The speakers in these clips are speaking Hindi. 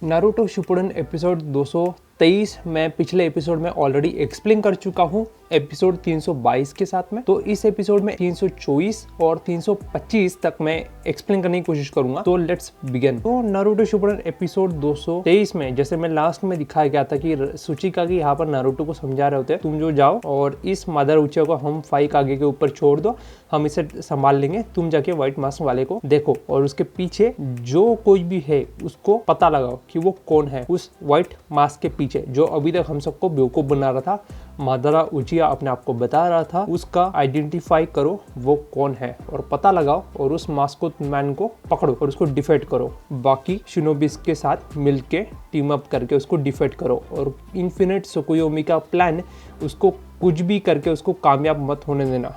नारुतो शिपुडन एपिसोड 223 मैं पिछले एपिसोड में ऑलरेडी एक्सप्लेन कर चुका हूँ एपिसोड 322 के साथ में। तो इस एपिसोड में 324 और 325 तक मैं एक्सप्लेन करने की कोशिश करूंगा। तो लेट्स बिगिन। तो नारुतो शिपुडन एपिसोड 223 में जैसे मैं लास्ट में दिखाया गया था कि सुचिका की यहाँ पर नारुतो को समझा रहे होते हैं, तुम जो जाओ और इस मदर उचिया को हम फाइक आगे के ऊपर छोड़ दो, हम इसे संभाल लेंगे, तुम जाके व्हाइट मास्क वाले को देखो और उसके पीछे जो कोई भी है उसको पता लगाओ कि वो कौन है। उस व्हाइट मास्क के पीछे जो अभी तक हम सबको बेवकूफ बना रहा था, मादरा उचिया अपने आप को बता रहा था, उसका आइडेंटिफाई करो वो कौन है और पता लगाओ और उस मास्को मैन को पकड़ो और उसको डिफेट करो। बाकी शिनोबिस के साथ मिलके टीम अप करके उसको डिफेट करो और इन्फिनिट सुकुयोमी का प्लान उसको कुछ भी करके उसको कामयाब मत होने देना।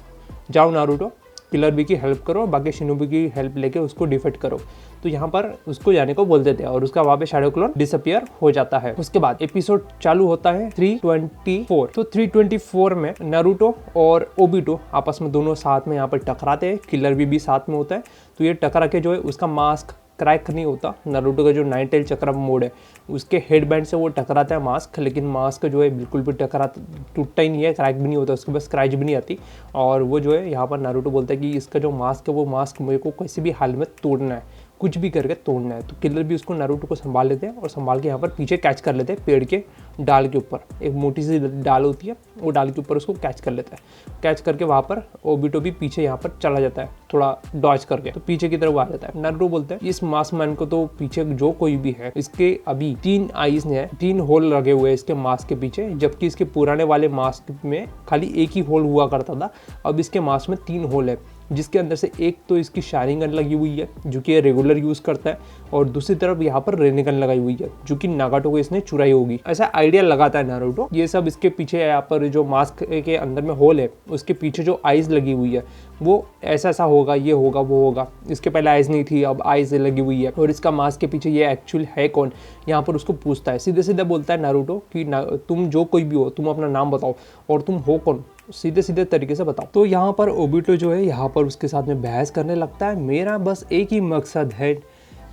जाओ नारुतो, किलर बी की हेल्प करो, बाकी शिनोबी की हेल्प लेके उसको डिफेट करो। तो यहाँ पर उसको जाने को बोल देते हैं और उसका वहाँ पे शैडो क्लोन डिसअपियर हो जाता है। उसके बाद एपिसोड चालू होता है 324। तो 324 में नारुतो और ओबिटो आपस में दोनों साथ में यहाँ पर टकराते हैं, किलर बी साथ में होता है। तो ये टकरा के जो है उसका मास्क क्रैक नहीं होता। नारुतो का जो नाइन टेल चक्र मोड है उसके हेडबैंड से वो टकराता है मास्क, लेकिन मास्क जो है बिल्कुल भी टूटता ही नहीं है, क्रैक भी नहीं होता, उसके पास स्क्रैच भी नहीं आती। और वो जो है यहाँ पर नारुतो बोलता है कि इसका जो मास्क है वो मास्क मेरे को किसी भी हाल में तोड़ना है, कुछ भी करके तोड़ना है। तो किलर भी उसको नारुतो को संभाल लेते हैं और संभाल के यहाँ पर पीछे कैच कर लेते हैं पेड़ के डाल के ऊपर। एक मोटी सी डाल होती है, वो डाल के ऊपर उसको कैच कर लेता है। कैच करके वहाँ पर ओबिटो भी पीछे यहाँ पर चला जाता है, थोड़ा डॉज करके, तो पीछे की तरफ आ जाता है। नारुतो बोलता है इस मास्क मैन को तो पीछे जो कोई भी है इसके अभी 3 आईज ने 3 होल लगे हुए हैं इसके मास्क के पीछे, जबकि इसके पुराने वाले मास्क में खाली एक ही होल हुआ करता था। अब इसके मास्क में 3 होल है, जिसके अंदर से एक तो इसकी शायरिंग गन लगी हुई है जो कि रेगुलर यूज़ करता है और दूसरी तरफ यहाँ पर रेनिगन लगाई हुई है जो कि नागाटो को इसने चुराई होगी, ऐसा आइडिया लगाता है नारुतो। ये सब इसके पीछे यहाँ पर जो मास्क के अंदर में होल है उसके पीछे जो आइज लगी हुई है वो ऐसा होगा, ये होगा, वो होगा। इसके पहले आइज नहीं थी, अब आइज लगी हुई है। और इसका मास्क के पीछे ये एक्चुअल है कौन, यहाँ पर उसको पूछता है। सीधे सीधे बोलता है नारुतो कि तुम जो कोई भी हो, तुम अपना नाम बताओ और तुम हो कौन, सीधे सीधे तरीके से बताओ। तो यहाँ पर ओबिटो जो है यहाँ पर उसके साथ में बहस करने लगता है। मेरा बस एक ही मकसद है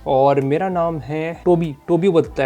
और मेरा नाम है टोबी। टोबी बोलता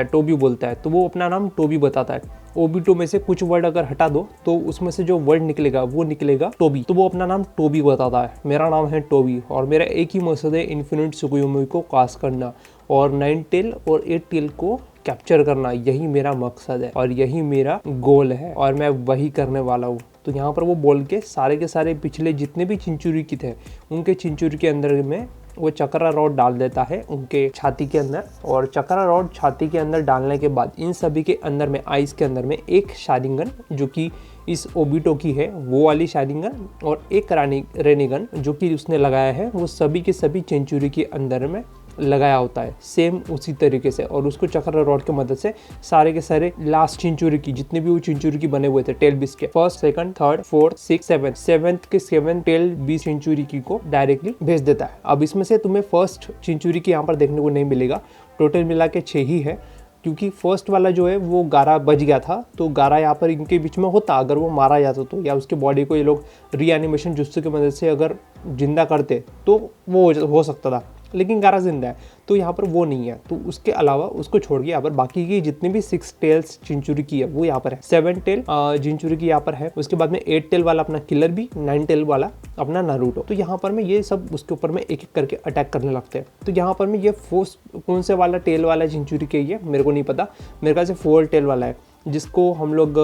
है तो वो अपना नाम टोबी बताता है। ओबिटो में से कुछ वर्ड अगर हटा दो तो उसमें से जो वर्ड निकलेगा वो निकलेगा टोबी। तो वो अपना नाम टोबी बताता है, मेरा नाम है टोबी और मेरा एक ही मकसद है इन्फिनिट सुकुयोमी को कास्ट करना और 9 टेल और 8 टेल को कैप्चर करना। यही मेरा मकसद है और यही मेरा गोल है और मैं वही करने वाला हूँ। तो यहाँ पर वो बोल के सारे पिछले जितने भी चिंचुरी की थे उनके चिंचुरी के अंदर में वो चक्रा रॉड डाल देता है उनके छाती के अंदर। और चक्रा रॉड छाती के अंदर डालने के बाद इन सभी के अंदर में आइस के अंदर में एक शारिंगन जो कि इस ओबिटो की है वो वाली शारिंगन और एक रेनिगन जो कि उसने लगाया है वो सभी के सभी चिंचुरी के अंदर में लगाया होता है सेम उसी तरीके से। और उसको चक्र रॉड की मदद से सारे के सारे लास्ट चिंचुरी की जितने भी वो चिंचुरी की बने हुए थे टेल बीस के, first, second, third, fourth, six, seventh के 7 टेल बीस चिंचुरी की को डायरेक्टली भेज देता है। अब इसमें से तुम्हें फर्स्ट चिंचुरी की यहाँ पर देखने को नहीं मिलेगा, टोटल मिला के 6 ही है, क्योंकि फर्स्ट वाला जो है वो गारा बच गया था। तो गारा यहाँ पर इनके बीच में होता, अगर वो मारा जाता तो, या उसके बॉडी को ये लोग रीएनिमेशन जुत्सु की मदद से अगर जिंदा करते तो वो हो सकता था, लेकिन गारा जिंदा है तो यहाँ पर वो नहीं है। तो उसके अलावा उसको छोड़ के यहाँ पर बाकी की जितनी भी 6 टेल्स चिंचुरी की है वो यहाँ पर है, 7 टेल चिंचुरी की यहाँ पर है। उसके बाद में 8 टेल वाला अपना किलर भी, 9 टेल वाला अपना नारुतो। तो यहाँ पर में ये सब उसके ऊपर में एक एक करके अटैक करने लगते हैं। तो यहाँ पर में ये कौन से वाला टेल वाला चिंचुरी के ये मेरे को नहीं पता, मेरे ख्याल से 4 टेल वाला है जिसको हम लोग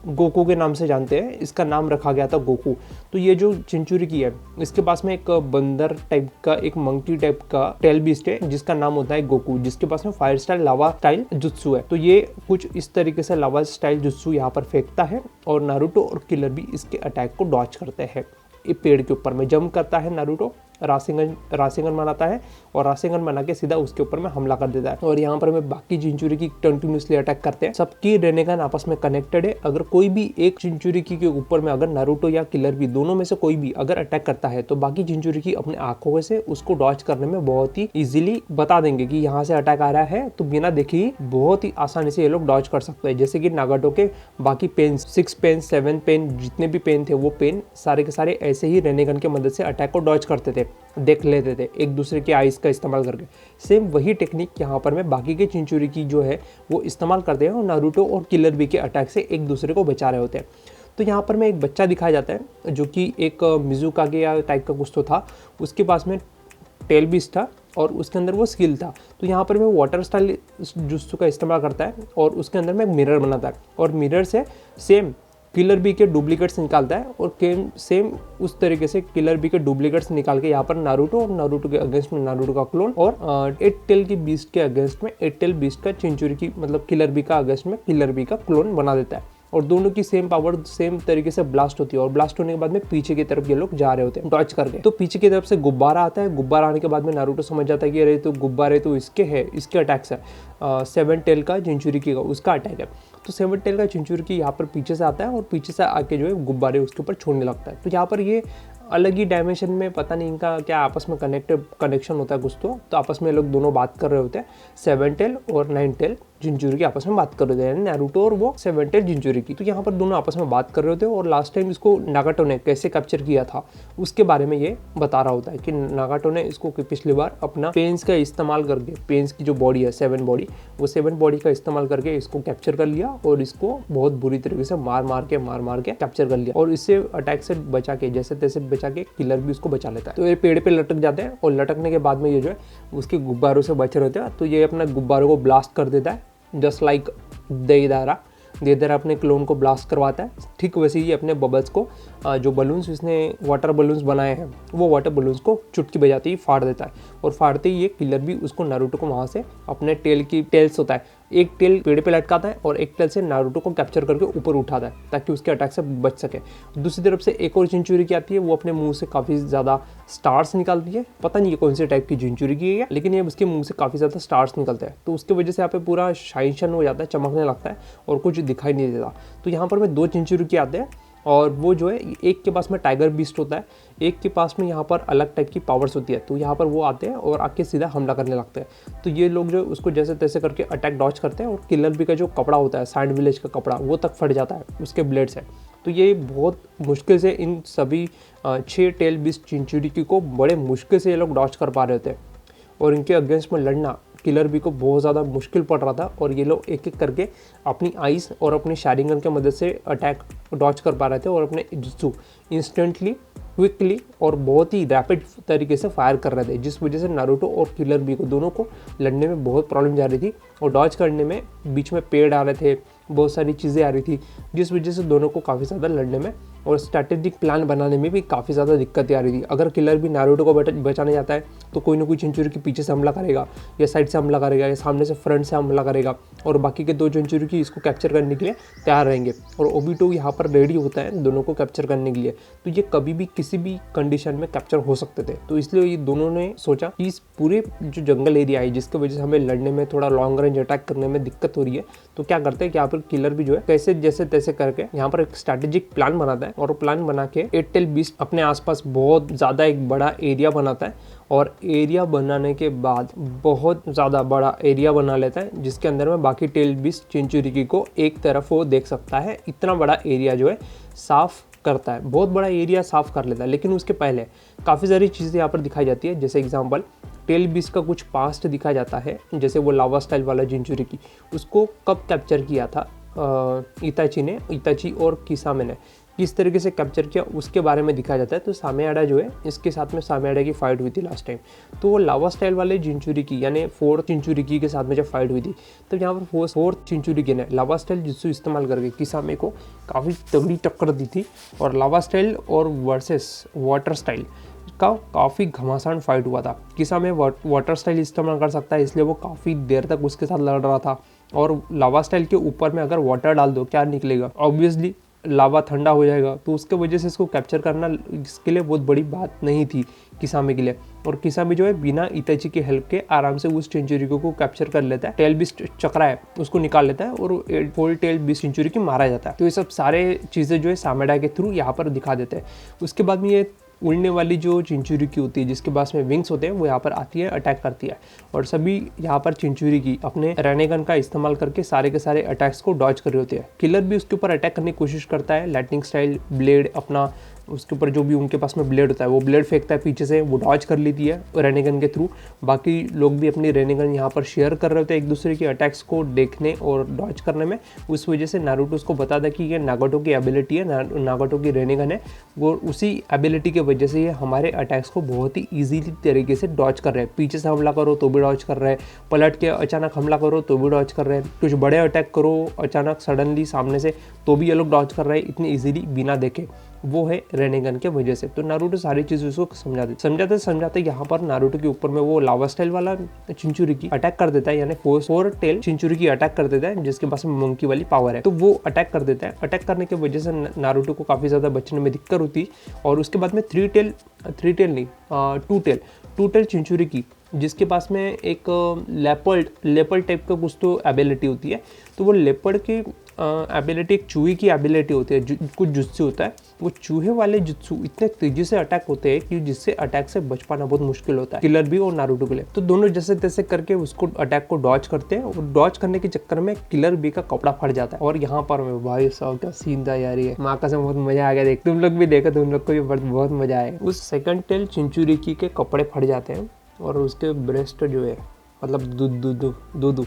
गोकू के नाम से जानते हैं, इसका नाम रखा गया था गोकू। तो ये जो चिंचुरी की है इसके पास में एक बंदर टाइप का, एक मंकी टाइप का टेल बीस्ट है जिसका नाम होता है गोकू, जिसके पास में फायर स्टाइल लावा स्टाइल जुत्सु है। तो ये कुछ इस तरीके से लावा स्टाइल जुत्सु यहाँ पर फेंकता है और नारुतो और किलर भी इसके अटैक को डॉच करते हैं। ये पेड़ के ऊपर में जंप करता है नारुतो, रासेंगन बनाता है और रासेंगन बना के सीधा उसके ऊपर में हमला कर देता है। और यहाँ पर मैं बाकी चिंचुरी की कंटिन्यूसली अटैक करते हैं। सबकी रेनेगन आपस में कनेक्टेड है। अगर कोई भी एक चिंचुरी की के ऊपर में अगर नारुतो या किलर भी दोनों में से कोई भी अगर अटैक करता है तो बाकी चिंचुरी की अपने आंखों से उसको डॉच करने में बहुत ही इजीली बता देंगे कि यहाँ से अटैक आ रहा है, तो बिना देखे ही बहुत ही आसानी से ये लोग डॉच कर सकते हैं। जैसे कि नागाटो के बाकी पेन, 6 पेन, 7 पेन, जितने भी पेन थे वो पेन सारे के सारे ऐसे ही रेनेगन के मदद से अटैक को डॉच करते थे। देख लेते थे एक दूसरे के आइज़ का इस्तेमाल करके। सेम वही टेक्निक यहाँ पर मैं बाकी के चिंचुरिकी जो है वो इस्तेमाल करते हैं और नारुतो और किलर बी के अटैक से एक दूसरे को बचा रहे होते हैं। तो यहाँ पर मैं एक बच्चा दिखाया जाता है जो कि एक मिजुकागे या टाइप का कुछ तो था, उसके पास में टेल बीस्ट था और उसके अंदर वो स्किल था। तो यहाँ पर मैं वाटर स्टाइल जुत्सु का इस्तेमाल करता है और उसके अंदर मैं मिरर बनाता है और मिरर से सेम किलर बी के डुप्लीकेट्स निकालता है और सेम उस तरीके से किलर बी के डुप्लीकेट्स निकाल के यहाँ पर नारुतो और नारुतो के अगेंस्ट में नारुतो का क्लोन और 8 टेल की बीस्ट के अगेंस्ट में 8 टेल बीस्ट का चिंचुरिकी मतलब किलर बी का अगेंस्ट में किलर बी का क्लोन बना देता है और दोनों की सेम पावर सेम तरीके से ब्लास्ट होती है और ब्लास्ट होने के बाद में पीछे की तरफ ये लोग जा रहे होते हैं डॉच करके। तो पीछे की तरफ से गुब्बारा आता है, गुब्बारा आने के बाद में नारुतो समझ जाता है कि अरे तो गुब्बारे तो इसके है, इसके अटैक्स है 7 टेल का चिंचुरिकी का उसका अटैक है। तो 7 टेल का चिंचुरिकी यहाँ पर पीछे से आता है और पीछे से आके जो है गुब्बारे उसके ऊपर छोड़ने लगता है। तो यहाँ पर ये अलग ही डायमेंशन में पता नहीं इनका क्या आपस में कनेक्शन होता है कुछ तो आपस में लोग दोनों बात कर रहे होते हैं। 7 टेल और 9 टेल जिंचुरिकी आपस में बात कर रहे थे, यानी नारुतो और वो 7 टेल जिंचुरिकी। तो यहाँ पर दोनों आपस में बात कर रहे होते हैं और लास्ट टाइम इसको नागाटो ने कैसे कैप्चर किया था उसके बारे में ये बता रहा होता है कि नागाटो ने इसको पिछली बार अपना पेन्स का इस्तेमाल करके, पेन्स की जो बॉडी है 7 बॉडी, वो 7 बॉडी का इस्तेमाल करके इसको कैप्चर कर लिया और इसको बहुत बुरी तरीके से मार मार के कैप्चर कर लिया और इससे अटैक से बचा के जैसे तैसे बचा के किलर भी उसको बचा लेता है। तो ये पेड़ पे लटक जाते हैं और लटकने के बाद में ये जो है उसके गुब्बारों से बच रहे होते हैं। तो ये अपना गुब्बारों को ब्लास्ट कर देता है जस्ट लाइक देदारा अपने क्लोन को ब्लास्ट करवाता है। ठीक वैसे ही अपने बबल्स को जो बलून्स इसने वाटर बलून्स बनाए हैं वो वाटर बलून्स को चुटकी बजाते ही फाड़ देता है और फाड़ते ही ये किलर भी उसको नारुतो को वहाँ से अपने टेल्स होता है, एक टेल पेड़ पे लटकाता है और एक टेल से नारुतो को कैप्चर करके ऊपर उठाता है ताकि उसके अटैक से बच सके। दूसरी तरफ से एक और चिंचुरिकी आती है, वो अपने मुंह से काफ़ी ज़्यादा स्टार्स निकालती है। पता नहीं ये कौन से टाइप की चिंचुरिकी है लेकिन ये उसके मुंह से काफ़ी ज़्यादा स्टार्स निकलते हैं तो उसकी वजह से यहाँ पे पूरा शाइन हो जाता है, चमकने लगता है और कुछ दिखाई नहीं देता। तो यहाँ पर मैं 2 चिंचुरिकी आते हैं और वो जो है एक के पास में टाइगर बीस्ट होता है, एक के पास में यहाँ पर अलग टाइप की पावर्स होती है। तो यहाँ पर वो आते हैं और आके सीधा हमला करने लगते हैं। तो ये लोग जो उसको जैसे तैसे करके अटैक डॉच करते हैं और किलर बी का जो कपड़ा होता है सैंड विलेज का कपड़ा वो तक फट जाता है उसके ब्लेड से। तो ये बहुत मुश्किल से इन सभी 6 टेल बीस्ट चिंचुरिकी को बड़े मुश्किल से ये लोग डॉच कर पा रहे थे और इनके अगेंस्ट में लड़ना किलर बी को बहुत ज़्यादा मुश्किल पड़ रहा था और ये लोग एक एक करके अपनी आइज़ और अपनी शारिंगन की मदद से अटैक डॉच कर पा रहे थे और अपने जुत्सु इंस्टेंटली, क्विकली और बहुत ही रैपिड तरीके से फायर कर रहे थे, जिस वजह से नारुतो और किलर बी को दोनों को लड़ने में बहुत प्रॉब्लम जा रही थी और डॉच करने में बीच में पेड़ आ रहे थे, बहुत सारी चीज़ें आ रही थी, जिस वजह से दोनों को काफ़ी ज़्यादा लड़ने में और स्ट्रैटेजिक प्लान बनाने में भी काफ़ी ज़्यादा दिक्कतें आ रही थी। अगर किलर भी नारुतो को बचाने जाता है तो कोई ना कोई चिंचुरिकी पीछे से हमला करेगा या साइड से हमला करेगा या सामने से फ्रंट से हमला करेगा और बाकी के 2 चिंचुरिकी इसको कैप्चर करने के लिए तैयार रहेंगे और ओबिटो यहाँ पर रेडी होता है दोनों को कैप्चर करने के लिए। तो ये कभी भी किसी भी कंडीशन में कैप्चर हो सकते थे। तो इसलिए ये दोनों ने सोचा कि इस पूरे जो जंगल एरिया है जिसकी वजह से हमें लड़ने में थोड़ा लॉन्ग रेंज अटैक करने में दिक्कत हो रही है, तो क्या करते हैं कि यहाँ पर किलर भी जो है कैसे जैसे तैसे करके यहाँ पर एक स्ट्रैटेजिक प्लान बनाता है और प्लान बना के 8 टेल बीस्ट अपने आसपास बहुत ज़्यादा एक बड़ा एरिया बनाता है और एरिया बनाने के बाद बहुत ज़्यादा बड़ा एरिया बना लेता है जिसके अंदर में बाकी टेल बीस्ट चिंचुरिकी को एक तरफ वो देख सकता है। इतना बड़ा एरिया जो है साफ करता है, बहुत बड़ा एरिया साफ कर लेता है। लेकिन उसके पहले काफ़ी सारी चीज़ें यहाँ पर दिखाई जाती है, जैसे एग्जांपल टेल बीस्ट का कुछ पास्ट दिखाया जाता है, जैसे वो लावा स्टाइल वाला चिंचुरिकी उसको कब कैप्चर किया था इताची और किसामे ने किस तरीके से कैप्चर किया उसके बारे में दिखाया जाता है। तो सामेयाडा जो है इसके साथ में सामेयाडा की फाइट हुई थी लास्ट टाइम, तो वो लावा स्टाइल वाले चिंचुरिकी यानी 4th चिंचुरिकी के साथ में जब फाइट हुई थी तो यहाँ पर 4th चिंचुरिकी ने लावा स्टाइल जित्सु इस्तेमाल करके किसामे को काफ़ी तगड़ी टक्कर दी थी और लावा स्टाइल और वर्सेस वाटर स्टाइल का काफ़ी घमासान फाइट हुआ था। किसामे वाटर स्टाइल इस्तेमाल कर सकता है इसलिए वो काफ़ी देर तक उसके साथ लड़ रहा था और लावा स्टाइल के ऊपर में अगर वाटर डाल दो क्या निकलेगा, ऑब्वियसली लावा ठंडा हो जाएगा। तो उसके वजह से इसको कैप्चर करना इसके लिए बहुत बड़ी बात नहीं थी किसामे के लिए और किसामे जो है बिना इताची की हेल्प के आराम से उस चिंचुरिकी को कैप्चर कर लेता है। टेल बीस्ट चक्रा है उसको निकाल लेता है और फुल टेल बीस्ट चिंचुरिकी मारा जाता है। तो ये सब सारे चीज़ें जो है सामेडा के थ्रू यहाँ पर दिखा देते हैं। उसके बाद में ये उड़ने वाली जो चिंचुरिकी होती है जिसके पास में विंग्स होते हैं वो यहाँ पर आती है, अटैक करती है और सभी यहाँ पर चिंचुरिकी अपने रेनेगन का इस्तेमाल करके सारे के सारे अटैक्स को डॉज कर रहे होते हैं। किलर भी उसके ऊपर अटैक करने की कोशिश करता है, लाइटनिंग स्टाइल ब्लेड अपना उसके ऊपर जो भी उनके पास में ब्लेड होता है वो ब्लेड फेंकता है पीछे से, वो डॉज कर लेती है रेनेगन के थ्रू। बाकी लोग भी अपनी रेनेगन यहाँ पर शेयर कर रहे होते हैं एक दूसरे के अटैक्स को देखने और डॉज करने में। उस वजह से नारुतो उसको बताता है कि ये नागाटो की एबिलिटी है, नागाटो की रेनेगन है, वो उसी एबिलिटी की वजह से ये हमारे अटैक्स को बहुत ही ईजीली तरीके से डॉज कर रहे हैं। पीछे से हमला करो तो भी डॉज कर रहे हैं, पलट के अचानक हमला करो तो भी डॉज कर रहे हैं, कुछ बड़े अटैक करो अचानक सडनली सामने से तो भी ये लोग डॉज कर रहे हैं इतनी इजीली बिना देखे। वो है रेनेगन के वजह से। तो नारुतो सारी चीज़ उसको समझाते यहाँ पर नारुतो के ऊपर में वो लावा स्टाइल वाला चिंचुरिकी अटैक कर देता है, यानी फोर टेल चिंचुरिकी अटैक कर देता है जिसके पास में मंकी वाली पावर है। तो वो अटैक कर देता है, अटैक करने की वजह से नारुतो को काफ़ी ज़्यादा बचने में दिक्कत होती है। और उसके बाद में टू टेल चिंचुरिकी जिसके पास में एक लेपर्ड टाइप का कुछ तो एबिलिटी होती है। तो वो लेपर्ड की एबिलिटी एक चूहे की एबिलिटी होती है, कुछ जुत्सु होता है। वो चूहे वाले जुत्सु इतने तेजी से अटैक होते हैं कि जिससे अटैक से बच पाना बहुत मुश्किल होता है किलर भी और नारुतो के लिए। तो दोनों जैसे तैसे करके उसको अटैक को डॉज करते हैं और डॉज करने के चक्कर में किलर बी का कपड़ा फट जाता है। और यहाँ पर मैं भाई साहब क्या सीन था यार, ये माँ कसम बहुत मजा आ गया देख। तुम लोग भी देखो, तुम लोग को भी बहुत मजा आएगा। उस सेकंड टेल चिंचुरिकी के कपड़े फट जाते हैं और उसके ब्रेस्ट जो है मतलब दूध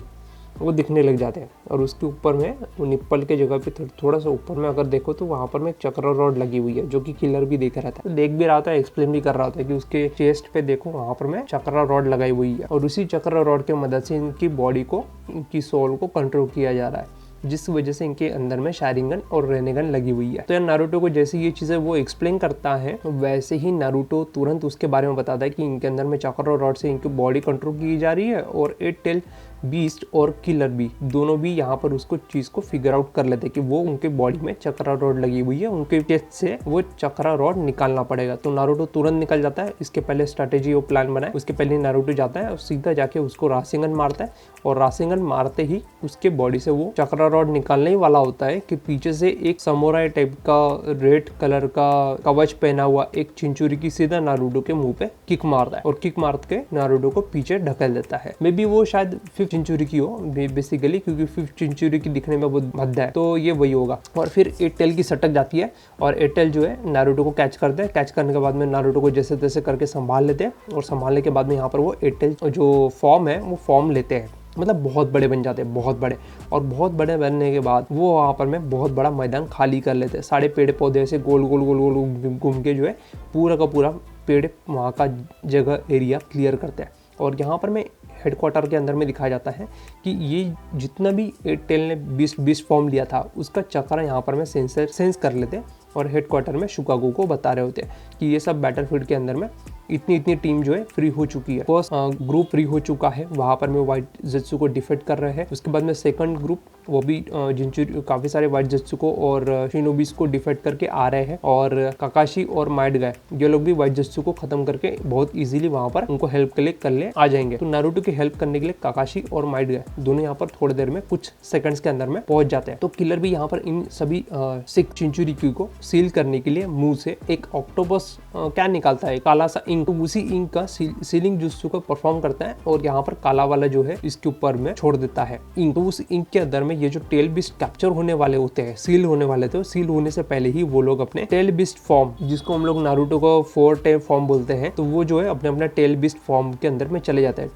वो दिखने लग जाते हैं। और उसके ऊपर में वो निप्पल के जगह पे थोड़ा सा ऊपर में अगर देखो तो वहाँ पर में एक चक्र रॉड लगी हुई है जो कि किलर भी देख रहा था, तो देख भी रहा था, एक्सप्लेन भी कर रहा था कि उसके चेस्ट पे देखो वहाँ पर में चक्र रॉड लगाई हुई है। और उसी चक्र रॉड की मदद से इनकी बॉडी को, इनकी सोल को कंट्रोल किया जा रहा है, जिस वजह से इनके अंदर में शारिंगन और रेनेगन लगी हुई है। तो यार नारुतो को जैसे ये चीज़ें वो एक्सप्लेन करता है वैसे ही नारुतो तुरंत उसके बारे में बताता है कि इनके अंदर में चक्र रॉड से इनकी बॉडी कंट्रोल की जा रही है। और 8 टेल बीस्ट और किलर बी दोनों भी यहाँ पर उसको चीज़ को फिगर आउट कर लेते हैं कि वो उनके बॉडी में चक्रा रॉड लगी हुई है, उनके चेस्ट से वो चक्रा रॉड निकालना पड़ेगा। तो नारुतो तुरंत निकल जाता है। इसके पहले स्ट्रेटेजी और प्लान बनाए, उसके पहले नारुतो जाता है और सीधा जाके उसको रासेंगन मारता है। और रासेंगन मारते ही उसके बॉडी से वो चक्रा रॉड निकालने ही वाला होता है कि पीछे से एक समुराई टाइप का रेड कलर का कवच पहना हुआ एक चिंचुरिकी सीधा नारुतो के मुंह पे किक मारता है और किक मार के नारुतो को पीछे ढकेल देता है। मे बी वो शायद 5th चिंचुरिकी हो बेसिकली, क्योंकि 5th चिंचुरिकी दिखने में बहुत भद्दा है, तो ये वही होगा। और फिर 8 टेल की सटक जाती है और 8 टेल जो है नारुतो को कैच करते हैं। कैच करने के बाद में नारुतो को जैसे तैसे करके संभाल लेते हैं और संभालने के बाद में यहाँ पर वो 8 टेल जो फॉर्म है वो फॉर्म लेते हैं, मतलब बहुत बड़े बन जाते हैं, बहुत बड़े। और बहुत बड़े बनने के बाद वो वहाँ पर में बहुत बड़ा मैदान खाली कर लेते हैं। सारे पेड़ पौधे से गोल गोल गोल गोल घूम के जो है पूरा का पूरा पेड़ वहाँ का जगह एरिया क्लियर करते हैं। और यहाँ पर मैं हेडक्वार्टर के अंदर में दिखाया जाता है कि ये जितना भी 8 टेल ने बीस्ट फॉर्म लिया था उसका चक्रा यहाँ पर में सेंस कर लेते हैं और हेडक्वार्टर में शिकागो को बता रहे होते हैं कि ये सब बैटलफील्ड के अंदर में इतनी टीम जो है फ्री हो चुकी है। फर्स्ट ग्रुप फ्री हो चुका है, वहाँ पर में व्हाइट जेत्सु को डिफेट कर रहे हैं। उसके बाद में सेकंड ग्रुप वो भी काफ़ी सारे व्हाइट जेत्सु को और शिनोबिस को डिफेट करके आ रहे हैं। और काकाशी और माइड गाय ये लोग भी व्हाइट जेत्सु को खत्म करके बहुत इजीली वहाँ पर उनको हेल्प के लिए कर ले आ जाएंगे। तो नारुतो की हेल्प करने के लिए काकाशी और माइड गाय दोनों यहाँ पर थोड़ी देर में कुछ सेकंड्स के अंदर में पहुंच जाते हैं। तो किलर भी यहाँ पर इन सभी 6 चिंचुरिकी को सील करने के लिए मुंह से एक ऑक्टोपस क्या निकालता है, काला सा इंक, तो उसी इंक का सीलिंग जुत्सु को परफॉर्म करता है और यहाँ पर काला वाला जो है इसके ऊपर में छोड़ देता है इंक। तो उस इंक के अंदर में ये जो टेल बिस्ट कैप्चर होने वाले होते हैं, सील होने वाले थे, सील होने से पहले ही वो लोग अपने टेल बिस्ट फॉर्म, जिसको हम लोग नारुतो को 4 टेल फॉर्म बोलते हैं, तो वो जो है अपने अपने टेल बिस्ट फॉर्म के अंदर में चले जाते हैं।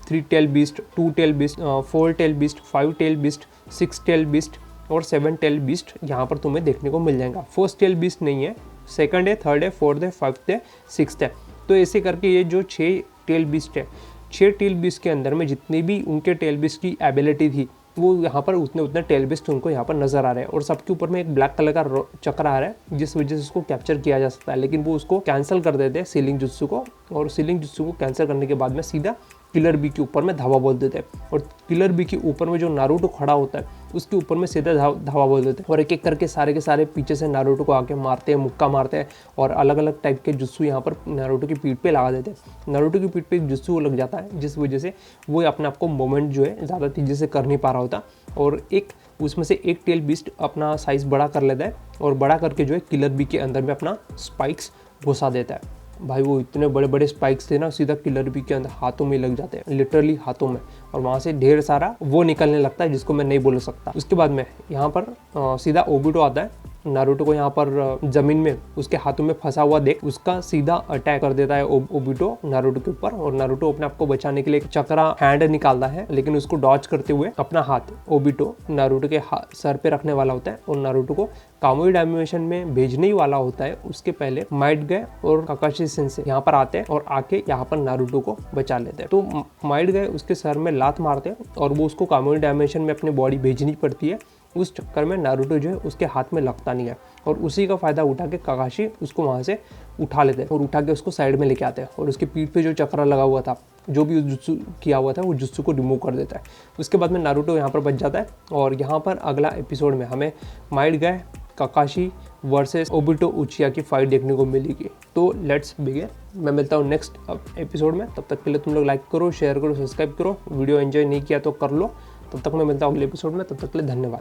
3 tail beast, 2 tail beast, 4 tail beast, 5 tail beast, 6 tail beast और 7 टेल बिस्ट यहाँ पर तुम्हें देखने को मिल जाएगा। फर्स्ट टेल बिस्ट नहीं है, सेकंड है, थर्ड है, फोर्थ है, 5th है, 6th है। तो ऐसे करके ये जो 6 टेल बिस्ट है, 6 टेल बिस्ट के अंदर में जितनी भी उनके टेल बिस्ट की एबिलिटी थी वो यहाँ पर उतने टेल बिस्ट उनको यहाँ पर नजर आ रहे हैं। और सबके ऊपर में एक ब्लैक कलर का चक्र आ रहा है जिस वजह से उसको कैप्चर किया जा सकता है, लेकिन वो उसको कैंसिल कर देते हैं सीलिंग जुत्सु को। और सीलिंग जुत्सु को कैंसिल करने के बाद में सीधा किलर बी के ऊपर में धावा बोल देते हैं। और किलर बी के ऊपर में जो नारुतो खड़ा होता है उसके ऊपर में सीधा धावा बोल देते हैं। और एक एक करके सारे के सारे पीछे से नारुतो को आके मारते हैं, मुक्का मारते हैं और अलग अलग टाइप के जुत्सु यहाँ पर नारुतो की पीठ पे लगा देते हैं। नारुतो की पीठ पे एक जुत्सु लग जाता है जिस वजह से वो अपने आप को मूवमेंट जो है ज़्यादा तेजी से कर नहीं पा रहा होता। और एक उसमें से एक टेल बिस्ट अपना साइज बड़ा कर लेता है और बड़ा करके जो है किलर बी के अंदर में अपना स्पाइक्स घुसा देता है। भाई वो इतने बड़े बड़े स्पाइक्स थे ना, सीधा किलर बी के अंदर हाथों में लग जाते हैं, लिटरली हाथों में, और वहाँ से ढेर सारा वो निकलने लगता है जिसको मैं नहीं बोल सकता। उसके बाद में यहाँ पर सीधा ओबिटो आता है नारुतो को यहाँ पर जमीन में उसके हाथों में फंसा हुआ देख उसका सीधा अटैक कर देता है ओबिटो नारुतो के ऊपर, और नारुतो अपने आप को बचाने के लिए एक चक्रा हैंड निकालता है, लेकिन उसको डॉज करते हुए अपना हाथ ओबिटो नारुतो के सर पे रखने वाला होता है और नारुतो को कामुई डायमेंशन में भेजने ही वाला होता है। उसके पहले माइट गए और काकाशी सेंसेई यहाँ पर आते हैं और आके यहाँ पर नारुतो को बचा लेते हैं। तो माइट गए उसके सर में लात मारते हैं और वो उसको कामुई डायमेंशन में अपनी बॉडी भेजनी पड़ती है। उस चक्कर में नारुतो जो है उसके हाथ में लगता नहीं है और उसी का फायदा उठा के काकाशी उसको वहाँ से उठा लेते हैं और उठा के उसको साइड में लेके आते हैं और उसकी पीठ पे जो चक्रा लगा हुआ था, जो भी जुत्सु किया हुआ था, वो जुत्सु को रिमूव कर देता है। उसके बाद में नारुतो यहाँ पर बच जाता है और यहाँ पर अगला एपिसोड में हमें माइट गए काकाशी वर्सेस ओबिटो उचिया की फाइट देखने को मिलेगी। तो लेट्स बिगिन। मैं मिलता हूँ नेक्स्ट एपिसोड में। तब तक के लिए तुम लोग लाइक करो, शेयर करो, सब्सक्राइब करो। वीडियो एंजॉय नहीं किया तो कर लो। तब तक मैं मिलता हूँ अगले एपिसोड में। तब तक के लिए धन्यवाद।